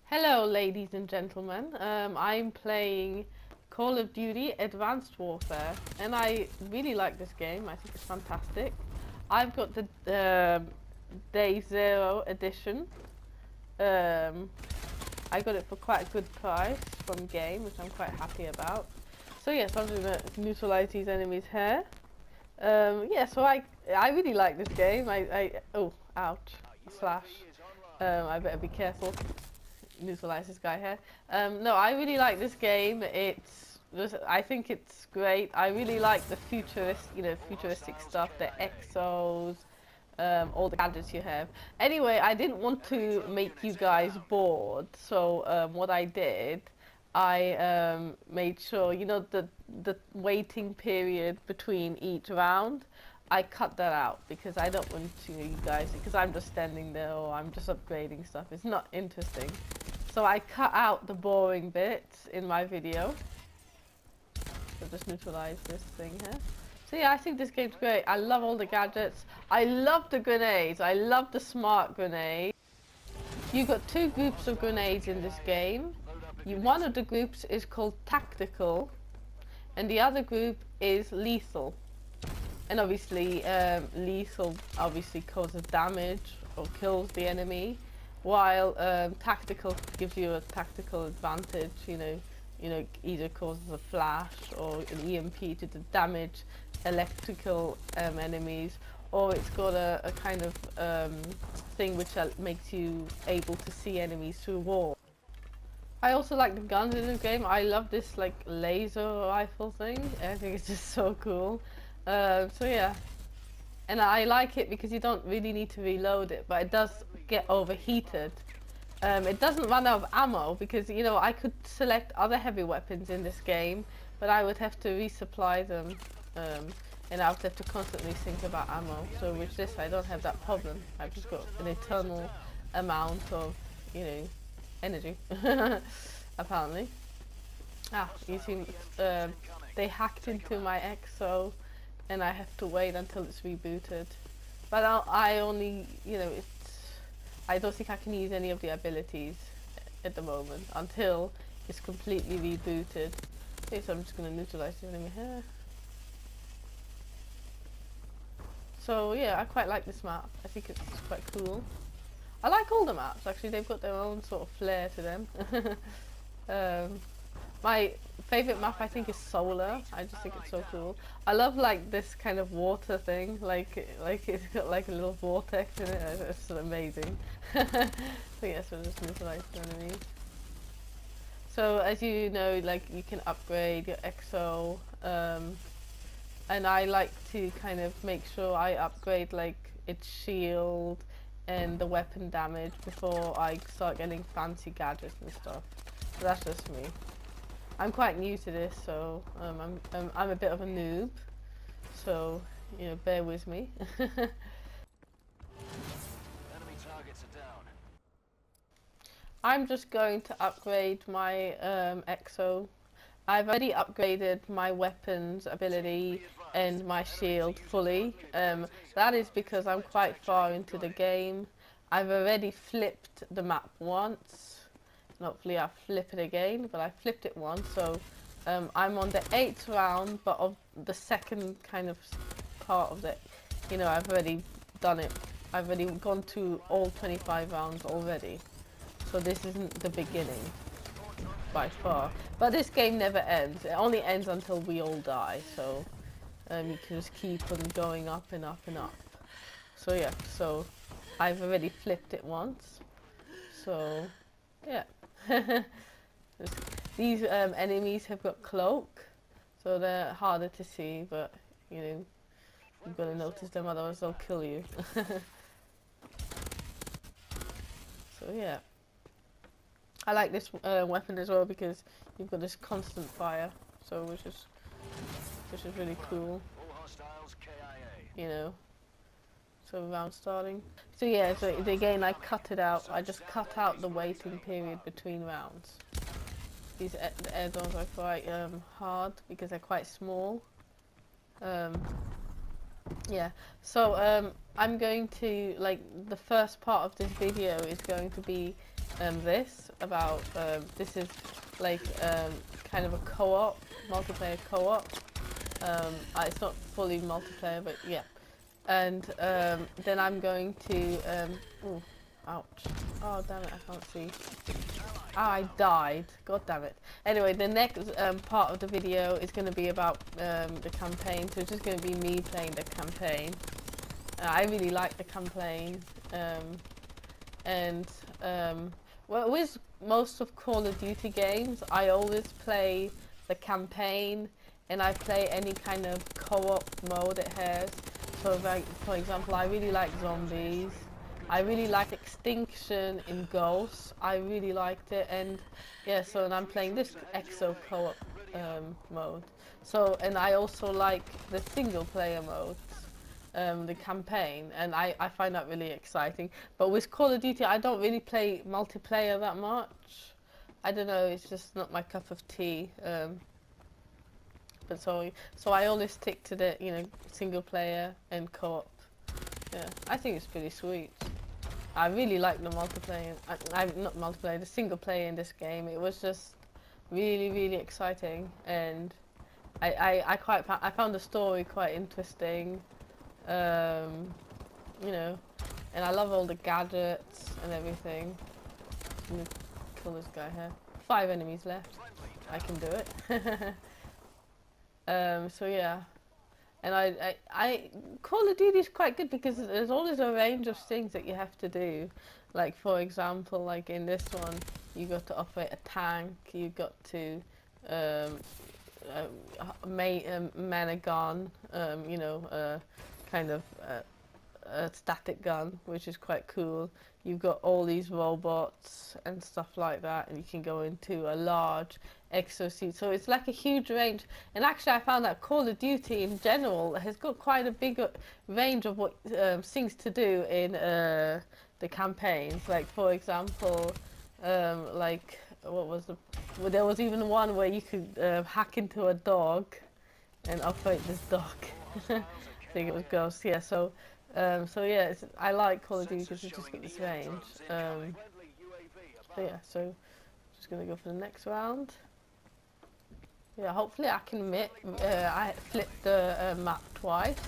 Hello, ladies and gentlemen. I'm playing Call of Duty Advanced Warfare, and I really like this game. I think it's fantastic. I've got the Day Zero edition. Um, I got it for quite a good price from Game, which I'm quite happy about. So yes, I'm going to neutralize these enemies here. Yeah, so I really like this game. Oh, ouch, slash. I better be careful. Neutralize this guy here. No, I really like this game. I think it's great. I really like the futuristic stuff, the exos, all the gadgets you have. Anyway, I didn't want to make you guys bored, so what I did, I made sure, the waiting period between each round. I cut that out because I don't want you guys, because I'm just standing there or I'm just upgrading stuff. It's not interesting. So I cut out the boring bits in my video. So just neutralize this thing here. So yeah, I think this game's great. I love all the gadgets. I love the grenades. I love the smart grenade. You've got two groups of grenades in this game. One of the groups is called tactical, and the other group is lethal. And obviously, lethal obviously causes damage or kills the enemy, while tactical gives you a tactical advantage. Either causes a flash or an EMP to damage electrical enemies, or it's got a kind of thing which makes you able to see enemies through walls. I also like the guns in this game. I love this like laser rifle thing. I think it's just so cool. So yeah, and I like it because you don't really need to reload it, but it does get overheated. It doesn't run out of ammo because I could select other heavy weapons in this game, but I would have to resupply them, and I would have to constantly think about ammo. So with this, I don't have that problem. I've just got an eternal amount of energy. Apparently. You see, they hacked into my EXO, and I have to wait until it's rebooted. But I only, I don't think I can use any of the abilities at the moment until it's completely rebooted. Okay, so I'm just going to neutralize the enemy here. So yeah, I quite like this map. I think it's quite cool. I like all the maps actually. They've got their own sort of flair to them. My favorite map I think is Solar. I just think it's so cool. I love like this kind of water thing, like it's got like a little vortex in it. It's amazing. So yes, we'll just neutralize the enemies. So as you know, like you can upgrade your EXO, and I like to kind of make sure I upgrade like its shield and the weapon damage before I start getting fancy gadgets and stuff. So that's just me. I'm quite new to this, so I'm a bit of a noob. So bear with me. Enemy targets are down. I'm just going to upgrade my EXO. I've already upgraded my weapons ability and my shield fully. That is because I'm quite far into the game. I've already flipped the map once. Hopefully I'll flip it again, but I flipped it once, so I'm on the 8th round, but of the second kind of part of it. I've already done it. I've already gone to all 25 rounds already. So this isn't the beginning, by far. But this game never ends. It only ends until we all die, so you can just keep on going up and up and up. So yeah, so I've already flipped it once. So yeah. These enemies have got cloak, so they're harder to see, but you've got to notice them, otherwise they'll kill you. So yeah, I like this weapon as well because you've got this constant fire, so which is really cool. So round starting. So yeah, so again I cut it out. I just cut out the waiting period between rounds. These the air zones are quite hard because they're quite small. Yeah. So I'm going to the first part of this video is going to be this about this is like kind of a co-op, multiplayer co-op. It's not fully multiplayer, but yeah. And then I'm going to ooh, ouch. Oh damn it, I can't see. Ah, I died. God damn it. Anyway, the next part of the video is going to be about the campaign. So it's just going to be me playing the campaign. I really like the campaign. Well, with most of Call of Duty games, I always play the campaign, and I play any kind of co-op mode it has. So, like, for example, I really like zombies. I really like Extinction in Ghosts. I really liked it, and yeah. So, and I'm playing this EXO co-op mode. So, and I also like the single-player modes. The campaign, and I find that really exciting. But with Call of Duty, I don't really play multiplayer that much. I don't know, it's just not my cup of tea. But so I always stick to the single player and co-op. Yeah, I think it's pretty sweet. I really like the multiplayer. I'm not multiplayer, the single player in this game. It was just really exciting, and I found the story quite interesting. And I love all the gadgets and everything. I'm gonna kill this guy here. 5 enemies left. I can do it. So yeah, and I Call of Duty is quite good because there's always a range of things that you have to do. Like for example, like in this one, you got to operate a tank. You got to man a gun. Kind of a static gun, which is quite cool. You've got all these robots and stuff like that, and you can go into a large exosuit. So it's like a huge range. And actually, I found that Call of Duty in general has got quite a big range of what things to do in the campaigns. Like for example, like what was well, there was even one where you could hack into a dog and operate this dog. I think it was Ghost, yeah. So yeah, I like Call of Duty because you just get this range. So yeah, so just gonna go for the next round. Yeah, hopefully I can I flipped the map twice,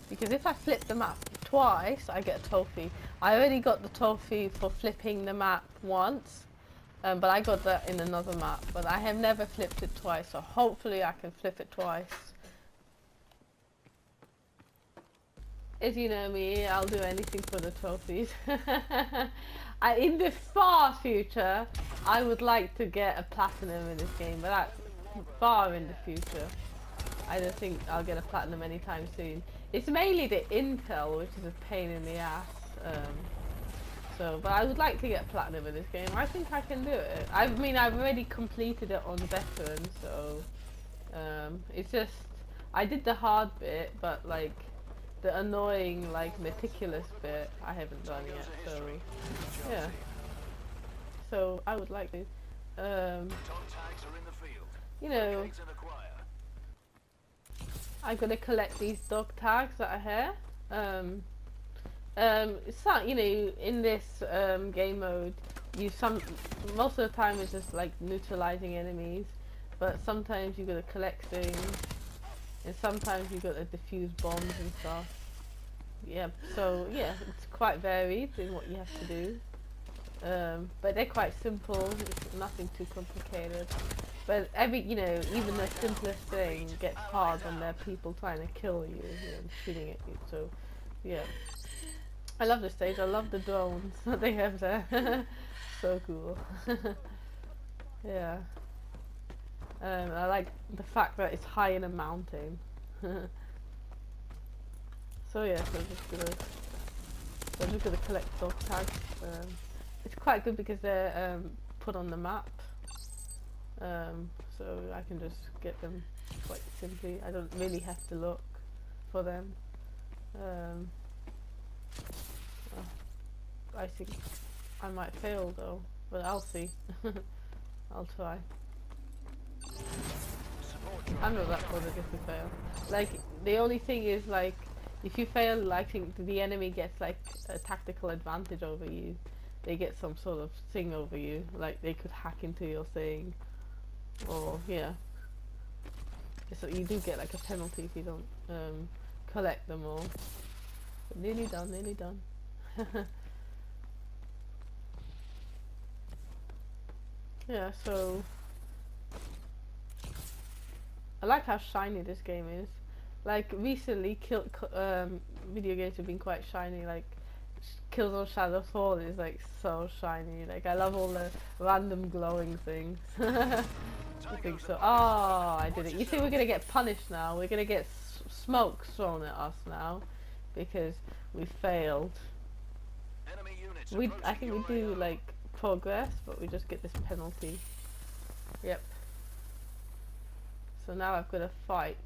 because if I flip the map twice, I get a trophy. I already got the trophy for flipping the map once, but I got that in another map. But I have never flipped it twice, so hopefully I can flip it twice. If you know me, I'll do anything for the trophies. In the far future, I would like to get a platinum in this game, but that's far in the future. I don't think I'll get a platinum anytime soon. It's mainly the intel, which is a pain in the ass. But I would like to get platinum in this game. I think I can do it. I mean, I've already completed it on veteran, so it's just I did the hard bit, but like the annoying, like meticulous bit, I haven't done yet. So yeah. So I would like to, I'm gonna collect these dog tags that I have. It's not, in this game mode, most of the time it's just like neutralizing enemies, but sometimes you gotta collect things, and sometimes you gotta defuse bombs and stuff. Yeah, so yeah, it's quite varied in what you have to do. But they're quite simple. It's nothing too complicated. But even the simplest thing gets hard when there are people trying to kill you, shooting at you. So, yeah. I love this stage. I love the drones that they have there. So cool. Yeah. I like the fact that it's high in a mountain. So yeah, so I'm just gonna collect dog tags. It's quite good because they're put on the map. So I can just get them quite simply. I don't really have to look for them. I think I might fail though, but I'll see. I'll try. I'm not that bothered if you fail. Like, the only thing is, like, if you fail, I think the enemy gets like a tactical advantage over you. they get some sort of thing over you, like they could hack into your thing, or yeah. So you do get like a penalty if you don't collect them all. But nearly done, nearly done. Yeah, so I like how shiny this game is. Like recently, video games have been quite shiny. Like Killzone Shadowfall is like so shiny. Like I love all the random glowing things. I think so. Oh, I did it. You see, we're gonna get punished now. We're gonna get smoke thrown at us now because we failed. I think we do like progress, but we just get this penalty. Yep. So now I've got to fight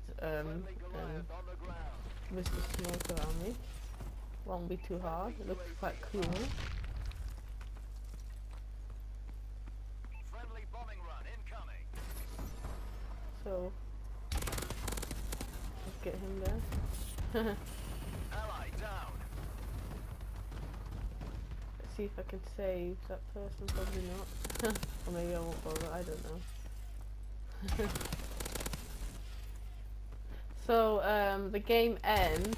with the smoke around me. Won't be too hard. It looks quite cool. So let's get him there. Let's see if I can save that person. Probably not. Or maybe I won't bother. I don't know. So the game ends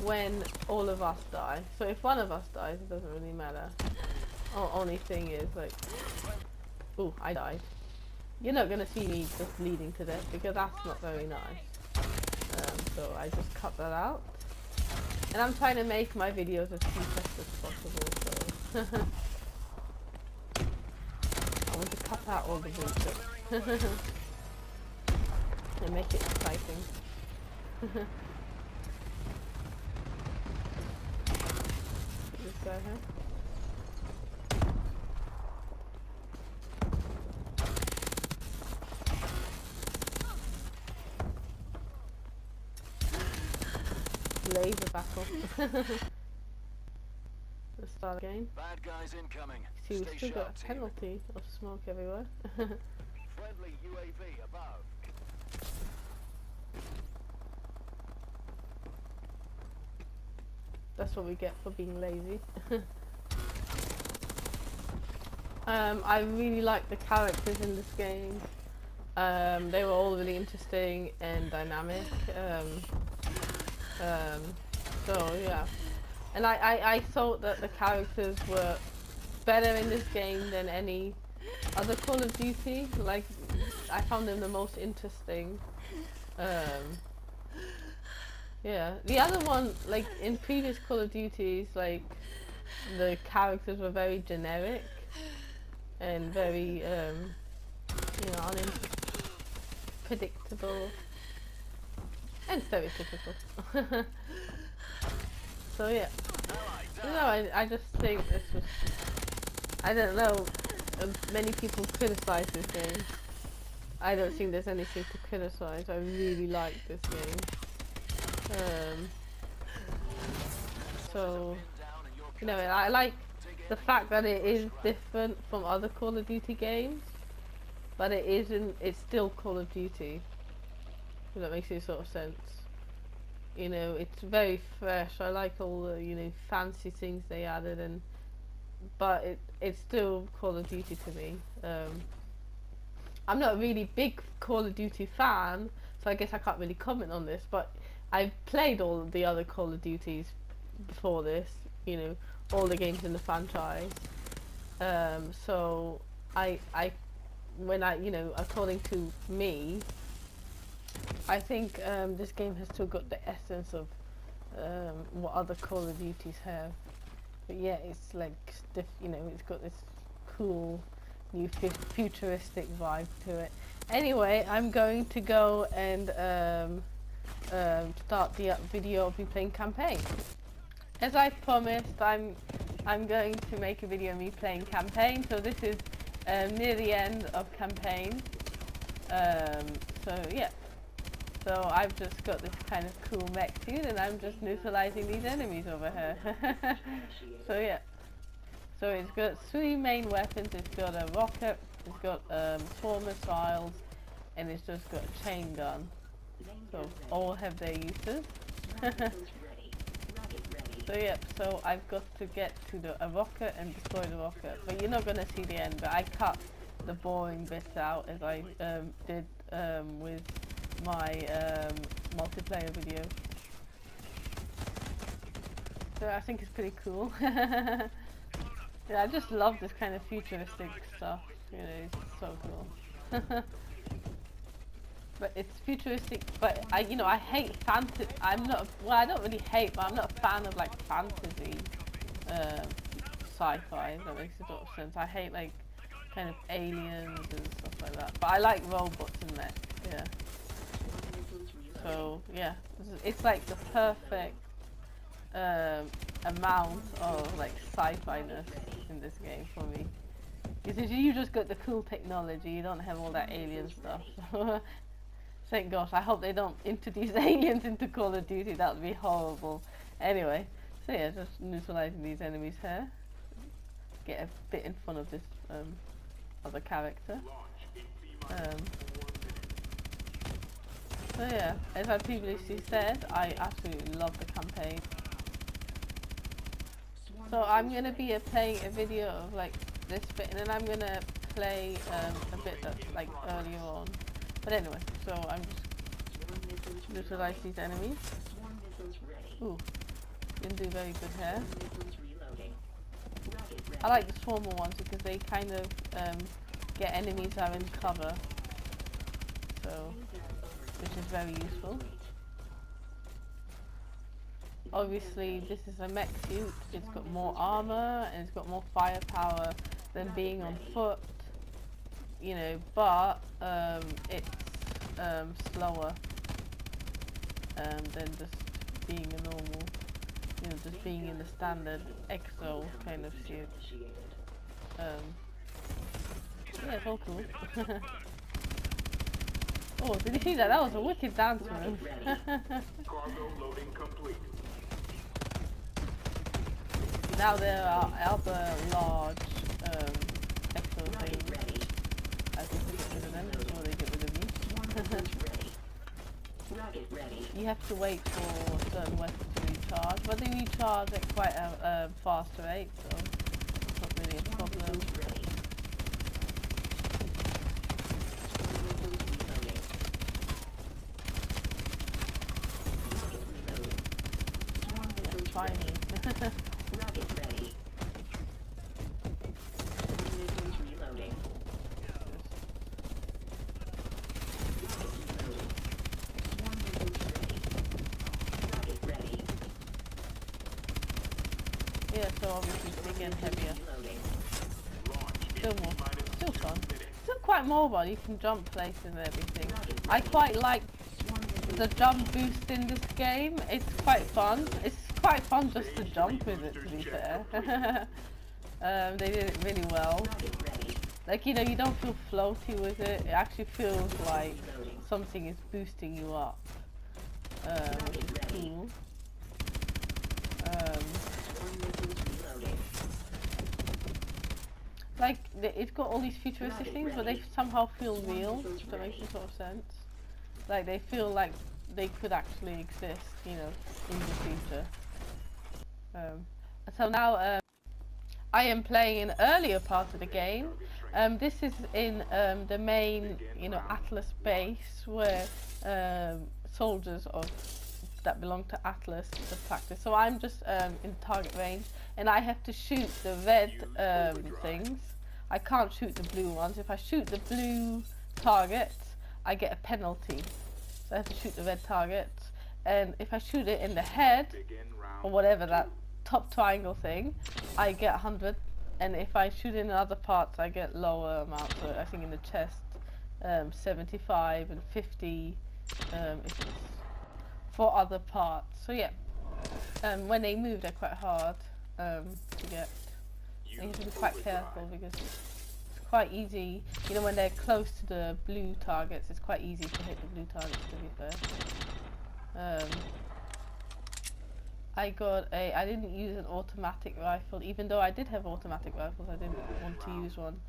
when all of us die. So if one of us dies, it doesn't really matter. Only thing is like, ooh, I died. You're not gonna see me just bleeding to death because that's not very nice. So I just cut that out. And I'm trying to make my videos as compressed as possible. So I want to cut out all the bullshit and make it exciting. This guy here. Laser battle. Let's start again. Bad guys incoming. See, we Stay still got sharp, a penalty of smoke everywhere. Friendly UAV above. That's what we get for being lazy. I really like the characters in this game. They were all really interesting and dynamic. So yeah, and I thought that the characters were better in this game than any other Call of Duty. Like I found them the most interesting. Yeah, the other one, like in previous Call of Duties, like the characters were very generic and very unpredictable and stereotypical. So yeah, I just think this was, I don't know, many people criticize this game. I don't think there's anything to criticize. I really like this game. So, you know, I like the fact that it is different from other Call of Duty games, but it isn't, it's still Call of Duty. If that makes any sort of sense. You know, it's very fresh. I like all the, you know, fancy things they added, but it's still Call of Duty to me. I'm not a really big Call of Duty fan, so I guess I can't really comment on this, but I've played all the other Call of Duties before this, you know, all the games in the franchise. So you know, according to me, I think this game has still got the essence of what other Call of Duties have. But yeah, it's like, you know, it's got this cool new futuristic vibe to it. Anyway, I'm going to go and start the video of me playing campaign. As I promised, I'm going to make a video of me playing campaign. So this is near the end of campaign. So yeah. So I've just got this kind of cool mech suit and I'm just neutralizing these enemies over here. So yeah. So it's got 3 main weapons. It's got a rocket, it's got 4 missiles, and it's just got a chain gun. So all have their uses. So yep, so I've got to get to a rocket and destroy the rocket, but you're not gonna see the end. But I cut the boring bits out as I did with my multiplayer video. So I think it's pretty cool. Yeah, I just love this kind of futuristic stuff. You know, it's so cool. But it's futuristic, but I hate fantasy. I don't really hate, but I'm not a fan of like fantasy sci-fi, if that makes a lot of sense. I hate like kind of aliens and stuff like that, but I like robots and mech, yeah. So yeah, it's like the perfect amount of like sci-fi-ness in this game for me. Because you just got the cool technology, you don't have all that alien stuff. Thank gosh, I hope they don't introduce aliens into Call of Duty, that would be horrible. Anyway, so yeah, just neutralizing these enemies here. Get a bit in front of this other character. So yeah, as I previously said, I absolutely love the campaign. So I'm going to be playing a video of like this bit, and then I'm going to play a bit that's like earlier on. But anyway, so I'm just neutralize these enemies. Ooh, didn't do very good here. I like the swarmer ones because they kind of get enemies that are in cover, so which is very useful. Obviously, this is a mech suit. It's got more armor and it's got more firepower than being on foot. You know, but it's slower than just being a normal, you know, just being in the standard EXO kind of suit. Yeah, it's all cool. Oh, did you see that? That was a wicked dance move. Now there are other large EXO things. I think they get rid of them before they get rid of me. You have to wait for certain weapons to recharge, but they recharge at quite a fast rate, so it's not really a problem. Yeah, finally. Yeah, so obviously it's bigger and heavier. Still fun. Still quite mobile, you can jump places and everything. I quite like the jump boost in this game. It's quite fun. It's quite fun just to jump with it, to be fair. They did it really well. Like, you know, you don't feel floaty with it. It actually feels like something is boosting you up, which is cool. Like, it's got all these futuristic things, but they somehow feel real, if that makes sort of sense. Like, they feel like they could actually exist, you know, in the future. So now, I am playing an earlier part of the game. This is in the main, you know, Atlas base, where soldiers that belong to Atlas to practice. So I'm just in target range, and I have to shoot the red things. I can't shoot the blue ones. If I shoot the blue targets, I get a penalty. So I have to shoot the red targets, and if I shoot it in the head, or whatever, that top triangle thing, I get 100, and if I shoot in other parts, I get lower amounts. So I think in the chest, 75 and 50 if it's for other parts. So yeah, when they move, they're quite hard to get. You have to be quite careful because it's quite easy. You know, when they're close to the blue targets, it's quite easy to hit the blue targets, to be fair. I didn't use an automatic rifle, even though I did have automatic rifles. I didn't want to use one.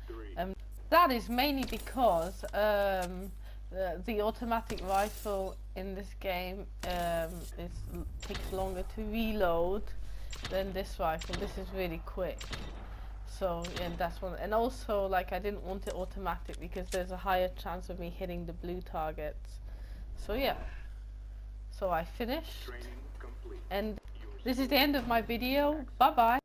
That is mainly because the automatic rifle in this game takes longer to reload than this rifle. This is really quick. So, and that's one. And also, like, I didn't want it automatic because there's a higher chance of me hitting the blue targets. So yeah. So I finished. And this is the end of my video. Bye bye.